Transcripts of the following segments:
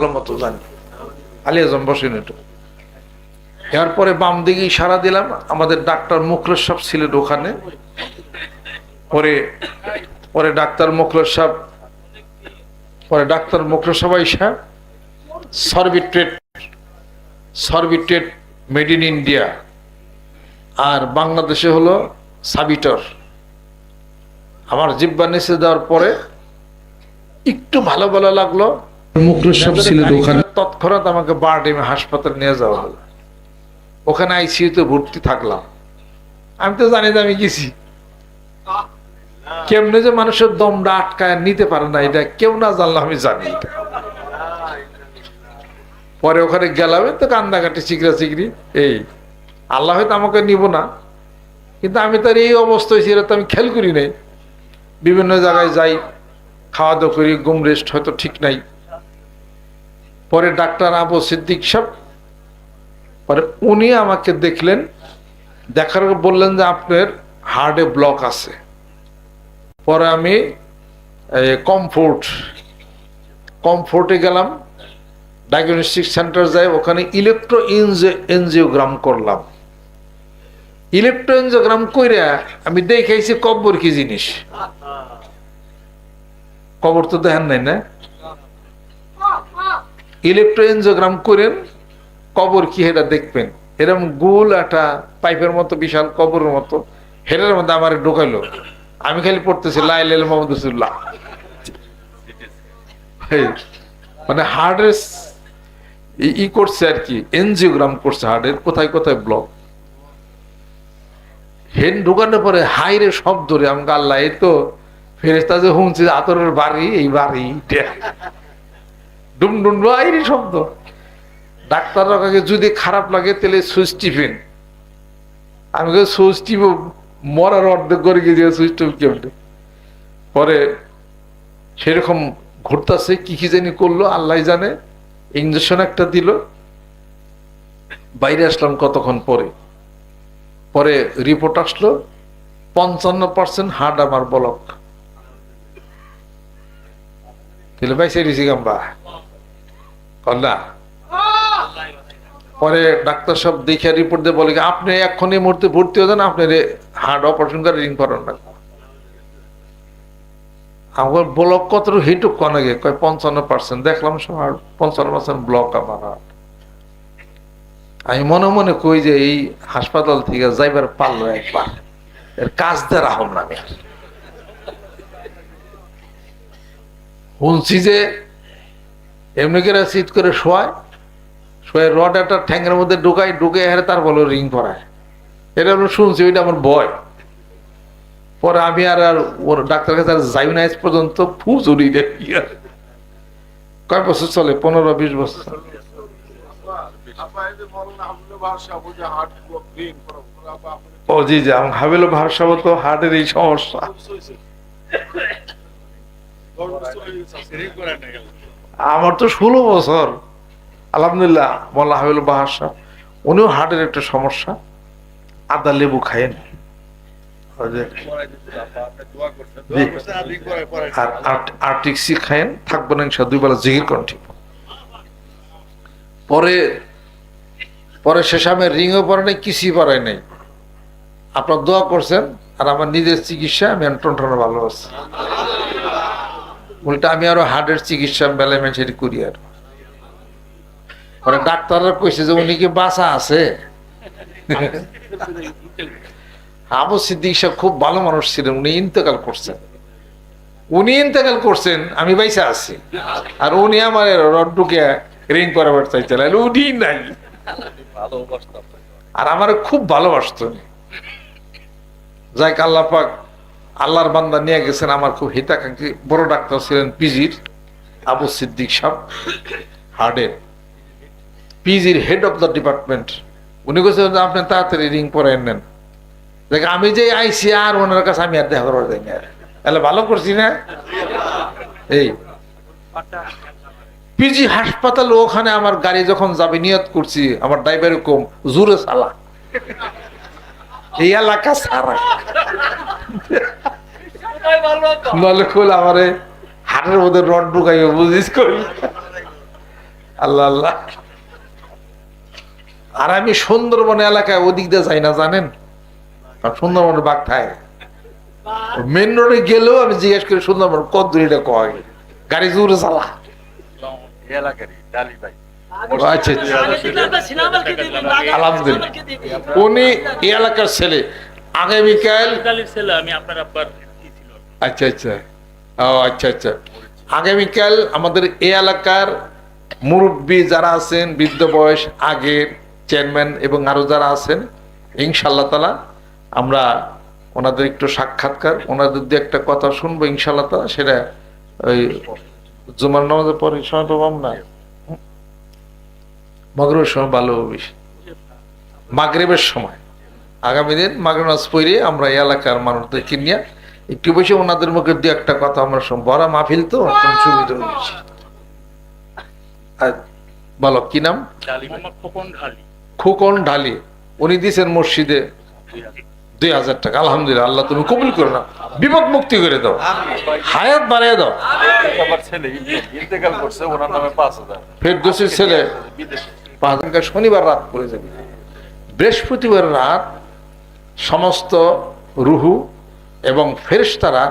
মতো জানি। আলী আজম বসেন একটু। এরপরে বাম দিকে ইশারা দিলাম, আমাদের ডাক্তার মুখলেস সাহেব ছিলেন ওখানে। পরে পরে ডাক্তার মুখলেস সাহেব আইসা সর্বিট্রেট মেড ইন ইন্ডিয়া আর বাংলাদেশে হলো সাবিটর। আমার জিব্বা নিচে দেওয়ার পরে একটু ভালো ভালো লাগলো। মুখলেস সাহেব ছিলেন ওখানে, তৎক্ষণাৎ আমাকে বারডেমে হাসপাতাল নিয়ে যাওয়া হলো। ওখানে আইসিইউতে ভর্তি থাকলাম। আমি তো জানি যে আমি গেছি, কেমনে যে মানুষের দমটা আটকায় নিতে পারে না এটা কেউ না জানলে আমি জানি এটা। পরে ওখানে গেলাম তো কান্দাকাটি চিকরি এই আল্লাহ হয়তো আমাকে নিব না, কিন্তু আমি তার এই অবস্থায় ছিল তো আমি খেয়াল করি নাই। বিভিন্ন জায়গায় যাই, খাওয়া দাওয়া করি, ঘুম রেস্ট হয়তো ঠিক নাই। পরে ডাক্তার আবু সিদ্দিক সাহেব, পরে উনি আমাকে দেখলেন, দেখার পর বললেন যে আপনার হার্টে ব্লক আছে। পরে আমি কমফোর্টে গেলাম, ডায়াগনস্টিক সেন্টার যাই, ওখানে এনজিওগ্রাম করলাম। এনজিওগ্রাম কইরা আমি দেখাইছি কবর কি জিনিস। কবর তো দেখেন নাই না? এনজিওগ্রাম করেন, কবর কি এটা দেখবেন। এরকম গোল একটা পাইপের মতো বিশাল কবরের মতো, হেডের মধ্যে আমার ঢোকাইলো। আমি খালি পড়তেছি লা ইলাহা ইল্লাল্লাহ মুহাম্মাদুর রাসূলুল্লাহ। মানে হার্টের করছে আর কি, এনজিওগ্রাম করছে হার্টের কোথায় কোথায় ব্লক। হেড ঢুকানোর পরে হাইরে শব্দ রে, আমাকে আল্লাহ, এই তো ফেরেশতা যে শুনছি আতরের বাড়ি, এই বাড়ি ডুম ডুম বাইরে শব্দ। ডাক্তাররা কাকে যদি খারাপ লাগে তাহলে সুইচ টিপেন। আমি সুইচ টিপ মরার অর্ধেক করে গিয়ে সুইচ টিপ কেমনে। পরে সেরকম ঘুরতেছে, কি জানি করলো আল্লাহ জানে। ইঞ্জেকশন একটা দিল, বাইরে আসলাম কতক্ষণ পরে। পরে রিপোর্ট আসলো 55% হার্ট আমার ব্লক। তাহলে ভাই সেরিছি গাম্বা কল্লা। পরে ডাক্তার সব দেখে রিপোর্ট দিয়ে বলে আপনি এখন এই মুহূর্তে ভর্তি হয়ে যান, আপনার হার্ট অপারেশন করে রিং করান না। আমার ব্লক কতটুকু হিটুক কনে কয় 55%। দেখলাম সব 55% ব্লক আমার হার্ট। আমি মনে মনে কই যে এই হাসপাতাল থেকে যাইবার পারলো একবার, এর কাজ দিয়ে রাখুন না। আমি শুনছি যে এমনি করে চিৎ করে শোয় রড একটা ঠ্যাঙ্গের মধ্যে ঢুকে হেরে তার বলো রিং করায়। এটা আমি শুনছি, ওইটা আমার ভয়। পরে আমি আর ওর ডাক্তার কাছে আর যাই না আজ পর্যন্ত। ফুজুরি কয় বছর চলে? 15-20 বছর। ও জি জি, আমার হাবিল ভারসাব তো হার্টের এই সমস্যা। আমার তো 16 বছর আলহামদুলিল্লাহ। মোল্লা হাবিল বাহার সাহেব, উনিও হার্টের একটা সমস্যা। আদা লেবু খায়েন, আর্টিক্সি খায়েন, থাকবেন না ইনশাআল্লাহ। 2 বেলা জিকির করেন ঠিক। পরে শেষে আমি রিংও পরে নাই, কিছুই পরে নাই। আপনার দোয়া করছেন আর আমার নিজের চিকিৎসা আমি টনটনে ভালো আছি। উল্টা আমি আরো হার্টের চিকিৎসা বেলায় সেটি করি। আর পরে ডাক্তাররা কইছে যে উনি কি বাঁচা আছে। আবু সিদ্দিক সাহেব খুব ভালো মানুষ ছিলেন, উনি ইন্তেকাল করছেন। আমি বাইসা আছি, আর উনি আমার রড ঢুকে রিং করাবার চাইছিলেন, উনি নাই। আর আমার খুব ভালোবাসত। যাই আল্লাহ পাক আল্লাহর বান্দা নিয়ে গেছেন। আমার খুব হিতাকাঙ্ক্ষী বড় ডাক্তার ছিলেন পিজির আবু সিদ্দিক সাহেব, হার্টের পিজির হেড অফ দ্য ডিপার্টমেন্ট। উনি বলছেন আপনি তাড়াতাড়ি রিং পরে নেন। দেখ আমি যে আইসি আর ওনার কাছে আমি আর দেখা করা যাই না। তাহলে ভালো করছি না? এই পিজি হাসপাতাল, ওখানে আমার গাড়ি যখন যাবে নিয়ত করছি, আমার ড্রাইভার কম জোরে চালা, এই এলাকা সারা নলে খোল আমারে হাটের মধ্যে রড ঢুকাইবে বুঝিস করি। আল্লাহ আল্লাহ। আর আমি সুন্দরবন এলাকায় ওদিক দিয়ে যাই না জানেন, সুন্দরবনের বাঘ থাকে মেন রোডে গেলেও আমি জিজ্ঞেস করি সুন্দরবন কত দূর এটা কয়, গাড়ি জোরে চালা। আচ্ছা আলহামদুলিল্লাহ, উনি এই এলাকার ছেলে। আগামীকাল আচ্ছা আচ্ছা, ও আচ্ছা আচ্ছা, আগামীকাল আমাদের এই এলাকার মুরব্বী যারা আছেন, বৃদ্ধ বয়স আগের চেয়ারম্যান এবং আরো যারা আছেন, ইনশাআল্লাহ তাআলা আমরা ওনাদের একটু সাক্ষাৎকার, ওনাদের দিয়ে একটা কথা শুনবো ইনশাআল্লাহ তাআলা। সেটা ওই জুমার নামাজের পরে সময় পাবাম না, মাগরিবের সময় ভালো হবে, মাগরিবের সময় আগামী দিন মাগরিব নামাজ পড়ে আমরা এই এলাকার মানুষদেরকে নিয়ে একটু বসে ওনাদের মুখে দিয়ে একটা কথা আমরা শুনবো। বড় মাহফিল তো সুবিধা হয়েছে। বলো কি নাম? খোকন ঢালি। উনি দিয়েছেন মসজিদে 2000 টাকা। আলহামদুলিল্লাহ, আল্লাহ তুমি কবুল করো না, বিপদ মুক্তি করে দাও, হায়াত বাড়িয়ে দাও। ফেরদৌসীর ছেলে 5 শনিবার রাত পড়ে যাবে, বৃহস্পতিবার রাত সমস্ত রুহু এবং ফেরেশতারা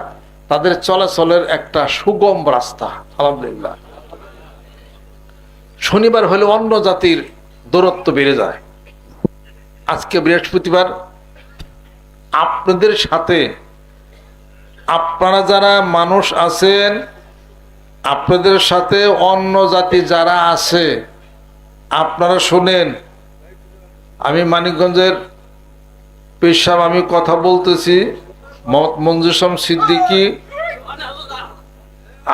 তাদের চলাচলের একটা সুগম রাস্তা। আলহামদুলিল্লাহ, শনিবার হলে অন্য জাতির দূরত্ব বেড়ে যায়। আজকে বৃহস্পতিবার, আপনাদের সাথে আপনারা যারা মানুষ আছেন, আপনাদের সাথে অন্য জাতি যারা আছে, আপনারা শুনেন। আমি মানিকগঞ্জের পেশাব, আমি কথা বলতেছি, মঞ্জুসম সিদ্দিকী,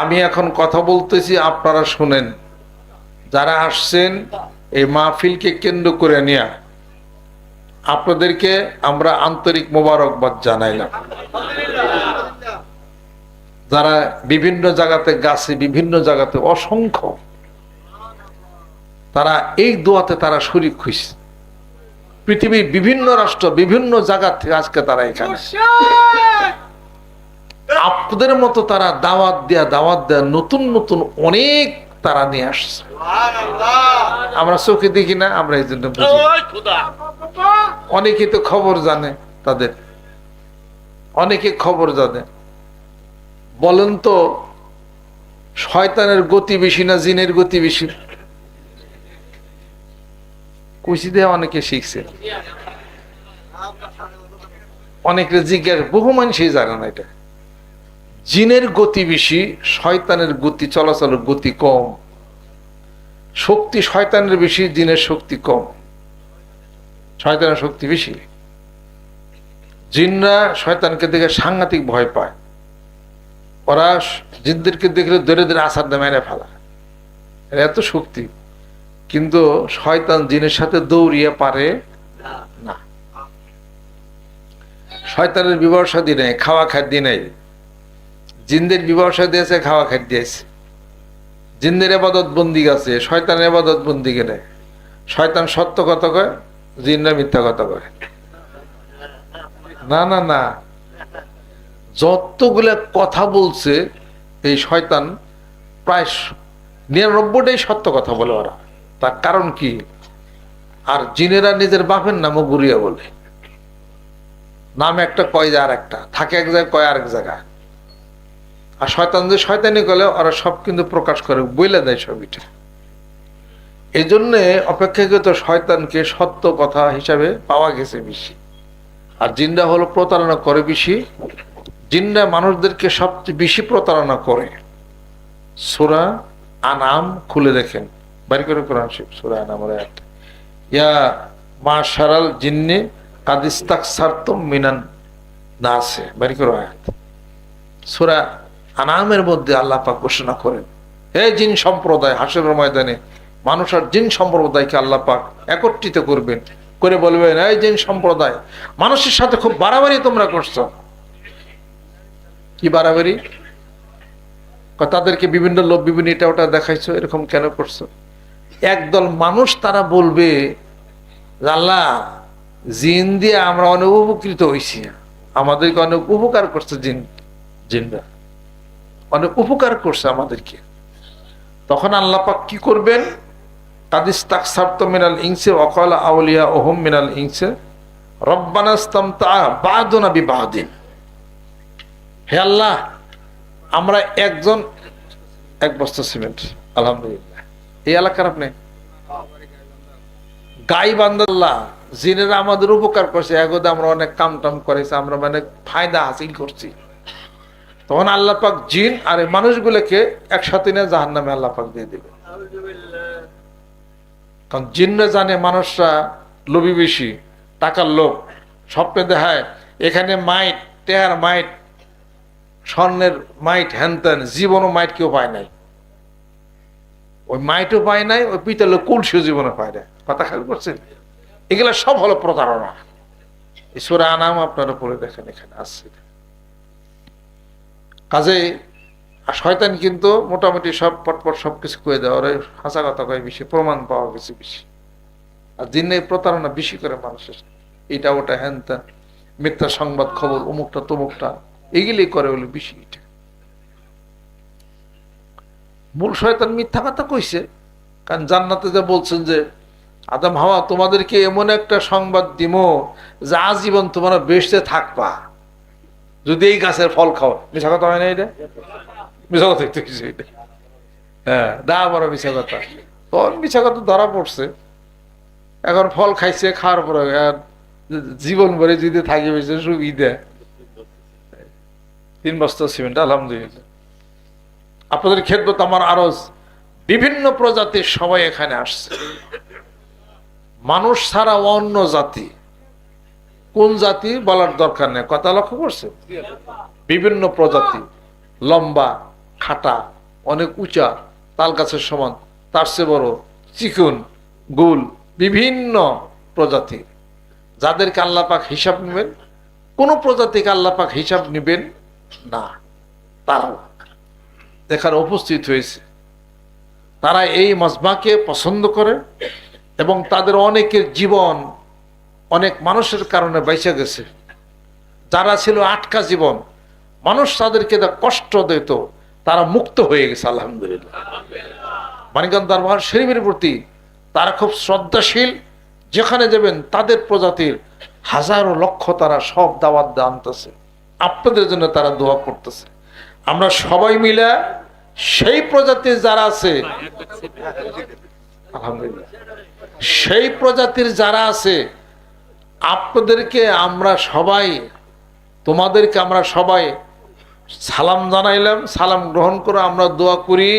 আমি এখন কথা বলতেছি, আপনারা শুনেন। যারা আসছেন এই মাহফিলকে কেন্দ্র করে নিয়ে আপনাদেরকে আমরা আন্তরিক মোবারকবাদ জানাইলাম। যারা বিভিন্ন জায়গাতে গাছে, বিভিন্ন জায়গাতে অসংখ্য, তারা এই দোয়াতে তারা শরীক হইছে। পৃথিবীর বিভিন্ন রাষ্ট্র, বিভিন্ন জায়গা থেকে আজকে তারা এখানে আপনাদের মতো তারা দাওয়াত দেয়া নতুন নতুন অনেক তারা নিয়ে আসছে। আমরা চোখে দেখি না, আমরা এই জন্য বুঝি। অনেকে তো খবর জানে, তাদের অনেকে খবর জানে। বলেন তো, শয়তানের গতি বেশি না জিনের গতি বেশি? কুচি দিয়ে অনেকে শিখছে, অনেকে জিজ্ঞাসা, বহু মানুষই জানে না এটা। জিনের গতি বেশি, শয়তানের গতি, চলাচলের গতি কম। শক্তি শয়তানের বেশি, জিনের শক্তি কম। শয়তানের শক্তি বেশি। জিনরা শয়তানকে দেখে সাংঘাতিক ভয় পায়। ওরা জিনদেরকে দেখলে ধরে ধরে আছাড় দিয়ে মেরে ফেলা, এত শক্তি। কিন্তু শয়তান জিনের সাথে দৌড়িয়ে পারে না। শয়তানের বিবাহ শাদী নেই, খাওয়া খাদ্য নেই। জিনদের বিবাহ শাদী আছে, খাওয়া খাদ্য আছে। জিনদের ইবাদত বন্দি আছে, শয়তানের ইবাদত বন্দি নেই। শয়তান সত্য কথা কয়, জিনরা মিথ্যা কথা কয়। না না না, যতগুলা কথা বলছে এই শয়তান, প্রায় 99টাই সত্য কথা বলে ওরা। তার কারণ কি? আর জিনেরা নিজের বাপের নামও ঘুরিয়ে বলে। নাম একটা কয় আর একটা থাকে, এক জায়গায় কয় আরেক জায়গায়। আর শয়তান যে শয়তানি করলে ওরা সব কিন্তু প্রকাশ করে, বইলে দেয় সব। এটা এই জন্যে অপেক্ষাকৃত শয়তানকে সত্য কথা হিসাবে পাওয়া গেছে বেশি। আর জিনরা হলো প্রতারণা করে বেশি। জিনরা মানুষদেরকে সবচেয়ে বেশি প্রতারণা করে। সূরা আনাম খুলে দেখেন, বাড়ি করে কোরআন শরীফ, সূরা আনামের আয়াত, ইয়া মাশারাল জিন্নি কাদ ইস্তাকসারতুম মিনান নাসে, বাড়ি করে আয়াত। সূরা আনামের মধ্যে আল্লাহ পাক ঘোষণা করেন, হে জিন সম্প্রদায়, হাসরের ময়দানে মানুষ আর জিন সম্প্রদায়কে আল্লাহ পাক একত্রিত করবেন, করে বলবেন, এই জিন সম্প্রদায়, মানুষের সাথে খুব বাড়াবাড়ি তোমরা করছো। কি বাড়াবাড়ি? তাদেরকে বিভিন্ন লোভ, বিভিন্ন এটা ওটা দেখাইছো, এরকম কেন করছো? একদল মানুষ তারা বলবে, আল্লাহ জিন দিয়ে আমরা অনেক উপকৃত হয়েছি, আমাদেরকে অনেক উপকার করছে জিনরা, অনেক উপকার করছে আমাদেরকে। তখন আল্লাহ পাক কি করবেন? কাদিস্তাকসারতু মিনাল ইনসি ওয়া ক্বালা আউলিয়াউহুম মিনাল ইনসি রব্বানা ইসতামতা বা'দুনা বিবা'দিন। হে আল্লাহ, আমরা একজন এক বস্তা সিমেন্ট, আলহামদুলিল্লাহ। এই এলাকার আপনি গাইবান্ধা আল্লাহ জিনেরা আমাদের উপকার করছে, এগোদে আমরা অনেক কাম টাম করেছি, আমরা মানে ফায়দা হাসিল করছি। তখন আল্লাহ পাক জিন আর এই মানুষগুলোকে একসাথে নিয়ে জাহান্নামে আল্লাহ পাক দিয়ে দিবে। কারণ জিনরা জানে মানুষরা লোভী বেশি, টাকার লোভ, স্বপ্নে দেখায় এখানে মাইট, টেয়ার মাইট, স্বর্ণের মাইট, হ্যানত্যান, জীবনও মাইট কেউ পায় নাই। ওই মাইটও পায় নাই, ওই পিতলের কুলসিও জীবনে পায় না। কথা খেয়াল করছেন? এগুলা সব হলো প্রতারণা। এই সূরা আনাম আপনারা পড়ে দেখেন, এখানে আসছে। কাজে শয়তান কিন্তু মোটামুটি সব পটপট সবকিছু কয়ে দেয়, ওরা হাসা কথা কয় বেশি, প্রমাণ পাওয়া গেছে বেশি। আর দিনে প্রতারণা বেশি করে মানুষের, এটা ওটা হ্যান ত্যান, মিথ্যা সংবাদ খবর, অমুকটা তমুকটা, এগুলি করে বলে বেশি। এটা মূল শয়তান মিথ্যা কথা কইছে। কারণ জান্নাতে যে বলছেন যে আদম হাওয়া তোমাদেরকে এমন একটা সংবাদ দিমো যে আজীবন তোমরা বেঁচে থাকবা যদি এই গাছের ফল খাও। মিশা কথা হয় না এটা? মিশা কথা একটু কিছু এটা, হ্যাঁ, দা বড় মিশা কথা। তখন মিশা কথা ধরা পড়ছে। এখন ফল খাইছে, খাওয়ার পরে জীবন ভরে যদি থাকি বেঁচে সুবিধা 3 বস্তা সিমেন্ট, আলহামদুলিল্লাহ। আপনাদের খেদমত আমার আরজ বিভিন্ন প্রজাতির সবাই এখানে আসছে। মানুষ ছাড়া অন্য জাতি, কোন জাতি বলার দরকার নেই, কথা লক্ষ্য করছে? বিভিন্ন প্রজাতি, লম্বা, খাটা, অনেক উঁচা, তাল গাছের সমান, তার চেয়ে বড়, চিকন, গোল, বিভিন্ন প্রজাতি, যাদেরকে আল্লাহ পাক হিসাব নেবেন। কোন প্রজাতিকে আল্লাহ পাক হিসাব নেবেন না, তারা দেখার উপস্থিত হয়েছে। তারা এই মাজমাকে পছন্দ করে এবং তাদের অনেকের জীবন অনেক মানুষের কারণে বেঁচে গেছে। যারা ছিল আটকা জীবন, মানুষ তাদেরকে কষ্ট দিত, তারা মুক্ত হয়ে গেছে, আলহামদুলিল্লাহ। মানিকগঞ্জ দরবার শরীফের প্রতি তারা খুব শ্রদ্ধাশীল। যেখানে যাবেন তাদের প্রজাতির হাজারো লক্ষ তারা সব দাওয়াত আনতেছে, আপনাদের জন্য তারা দোয়া করতেছে। আমরা সবাই মিলে সেই প্রজাতির যারা আছে, আলহামদুলিল্লাহ, সেই প্রজাতির যারা আছে আপনাদেরকে আমরা সবাই, তোমাদেরকে আমরা সবাই সালাম জানাইলাম। সালাম গ্রহণ করে আমরা দোয়া করি,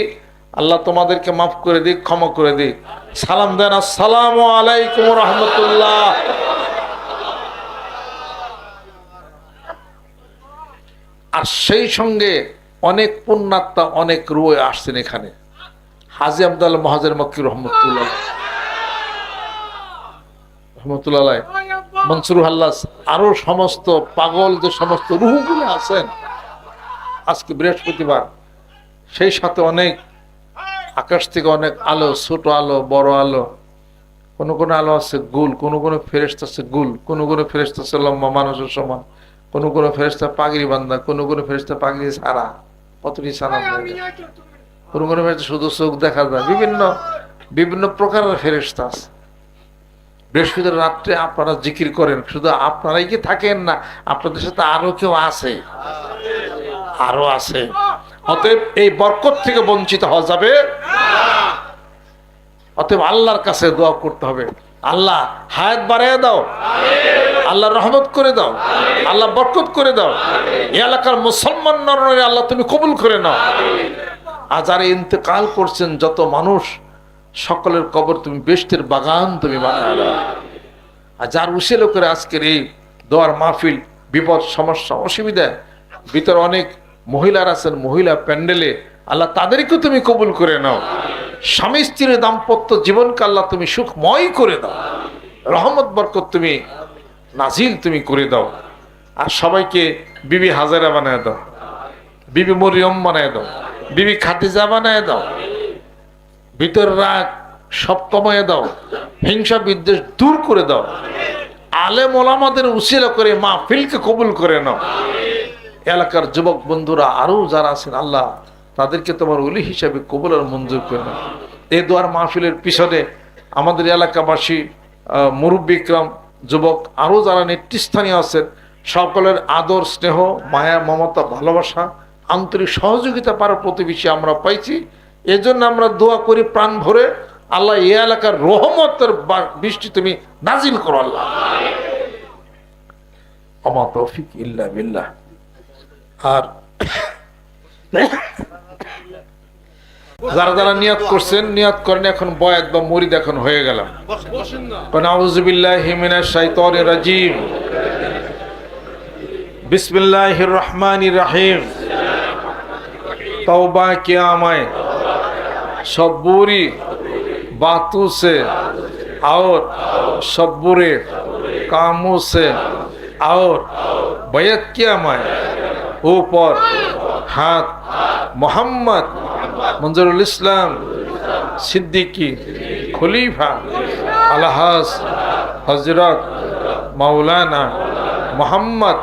আল্লাহ তোমাদেরকে মাফ করে দিক, ক্ষমা করে দিক। সালাম দেন, আসসালামু আলাইকুম রহমতুল্লাহ। আর সেই সঙ্গে অনেক পুণ্যাত্মা, অনেক রূহ আসছেন এখানে। হাজী আব্দুল্লাহ মহাজের মক্কি রহমতুল্লাহ, মনসুর হাল্লাস, আরো সমস্ত পাগল যে সমস্ত রূহগুলো আছেন, আজকে বৃহস্পতিবার, সেই সাথে অনেক আকাশ থেকে অনেক আলো, ছোট আলো, বড় আলো, কোন কোন আলো আছে গুল, কোন কোন ফেরেশতা আছে গুল, কোন কোন ফেরেশতা আছে লম্বা মানুষের সমান, কোন কোন ফেরেশতা পাগড়ি বান্ধা, কোন কোন ফেরেশতা পাগড়ি ছাড়া, কতটি ছাড়া, কোন কোন ফেরেশতা শুধু চোখ দেখা যায়। বিভিন্ন বিভিন্ন প্রকারের ফেরেশতা আছে। বৃহস্পতিবার রাত্রে আপনারা জিকির করেন, শুধু আপনারাই কি থাকেন না, আপনাদের সাথে আরো কেউ আছে, আরো আছে। অতএব এই বরকত থেকে বঞ্চিত হওয়া যাবে না। অতএব আল্লাহর কাছে দোয়া করতে হবে, আল্লাহ হায়াত বাড়াইয়া দাও, আল্লাহ রহমত করে দাও, আল্লাহ বরকত করে দাও, এই এলাকার মুসলমান নরনারী আল্লাহ তুমি কবুল করে নাও। আর যারা ইন্তেকাল করছেন যত মানুষ, সকলের কবর তুমি বেহেশতের বাগান তুমি বানায় দাও। আর যার উসিলা করে আজকের এই দোয়ার মাহফিল, বিপদ সমস্যা অসুবিধা, ভিতরে অনেক মহিলার আছেন, মহিলা প্যান্ডেলে, আল্লাহ তাদেরকেও তুমি কবুল করে নাও। স্বামী স্ত্রীর দাম্পত্য জীবনকে আল্লাহ তুমি সুখময় করে দাও, রহমত বরকত তুমি নাজিল তুমি করে দাও। আর সবাইকে বিবি হাজারা বানায় দাও, বিবি মরিয়ম বানায় দাও, বিবি খাদিজা বানায় দাও। ভিতর রাগ সব কমায় দাও, হিংসা বিদ্বেষ দূর করে দাও। আলেম ওলামাদের উসিলা করে মাহফিলকে কবুল করে নাও। এলাকার যুবক বন্ধুরা আরো যারা আছেন আল্লাহ তাদেরকে তোমার ওলি হিসাবে কবুল আর মঞ্জুর করে নাও। এই দোয়ার মাহফিলের পিছনে আমাদের এলাকাবাসী, মুরব্বিকরাম, যুবক, আরও যারা নেতৃস্থানীয় আছেন, সকলের আদর, স্নেহ, মায়া, মমতা, ভালোবাসা, আন্তরিক সহযোগিতা পাড়ার প্রতিবেশী আমরা পাইছি। এজন্য আমরা দোয়া করি প্রাণ ভরে, আল্লাহ এই এলাকার রহমতের বৃষ্টি তুমি নাজিল করো আল্লাহ। ওমা তৌফিক ইল্লা বিল্লাহ। আর যারা যারা নিয়াত করছেন, নিয়াত করেন, এখন বয়াত বা মুরিদ এখন হয়ে গেলাম। আউযু বিল্লাহি মিনাশ শাইতানির রাজিম। बिस्मिल्लाहिर रहमानिर रहीम। तौबा किया मैं सब बुरी बातों से और सब बुरे कामों से, और बैत किया मैं ऊपर हाथ मोहम्मद मंजरुल इस्लाम सिद्दीकी खलीफा अलहाज हजरत मौलाना मोहम्मद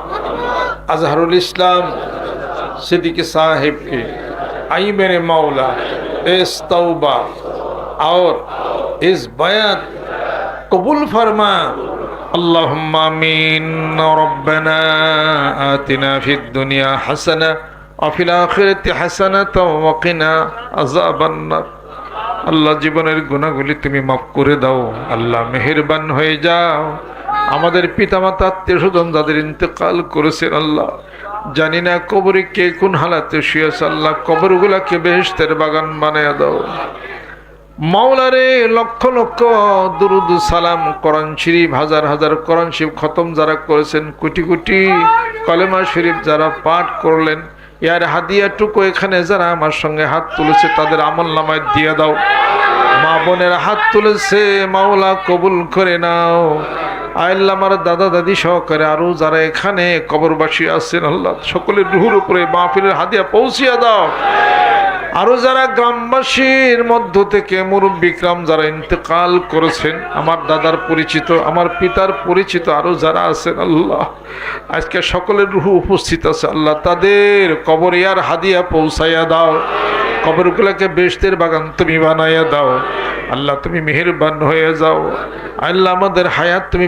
अजहरुल इस्लाम सिद्दीकी साहिब के आई मेरे मौला इस तौबा और इस बयात कबूल फरमा। अल्लाहुम्मा आमीन। रब्बना आतिना फिद दुनिया हसना व फिल आखिरति हसनाताव व किना अज़ाबान नार। আল্লাহ জীবনের গুনাহগুলি তুমি মাফ করে দাও। আল্লাহ মেহেরবান হয়ে যাও। আমাদের পিতামাতা, আত্মীয় স্বজন যাদের ইন্তেকাল করেছেন, আল্লাহ জানি না কবরে কে কোন হালাতে শুয়েছে, আল্লাহ কবরগুলাকে বেহেশতের বাগান বানায়া দাও। মাওলারে লক্ষ লক্ষ দুরুদ সালাম, কোরআন শরীফ, হাজার হাজার কোরআন শরীফ খতম যারা করেছেন, কোটি কোটি কলেমা শরীফ যারা পাঠ করলেন, ইয়ার হাদিয়াটুকু এখানে যারা আমার সঙ্গে হাত তুলেছে তাদের আমল নামায় দিয়ে দাও। মা বোনের হাত তুলেছে, মাওলা কবুল করে নাও। আল্লাহ আমার দাদা দাদি সহকারে আরো যারা এখানে কবরবাসী আছেন, আল্লাহ সকলের রুহুর উপরে মাহফিলের হাদিয়া পৌঁছিয়ে দাও। আরো যারা গ্রামবাসীর মধ্য থেকে মুরব্বিকরাম যারা ইন্তেকাল করেছেন, আমার দাদার পরিচিত, আমার পিতার পরিচিত আরো যারা আছেন, আল্লাহ আজকে সকলের রুহু উপস্থিত আছে, আল্লাহ তাদের কবরে আর হাদিয়া পৌঁছাইয়া দাও। কবরগুলোকে বেহেশতের বাগান তুমি বানাইয়া দাও। আল্লাহ তুমি মেহেরবান হয়ে যাও। আল্লাহ আমাদের হায়াত তুমি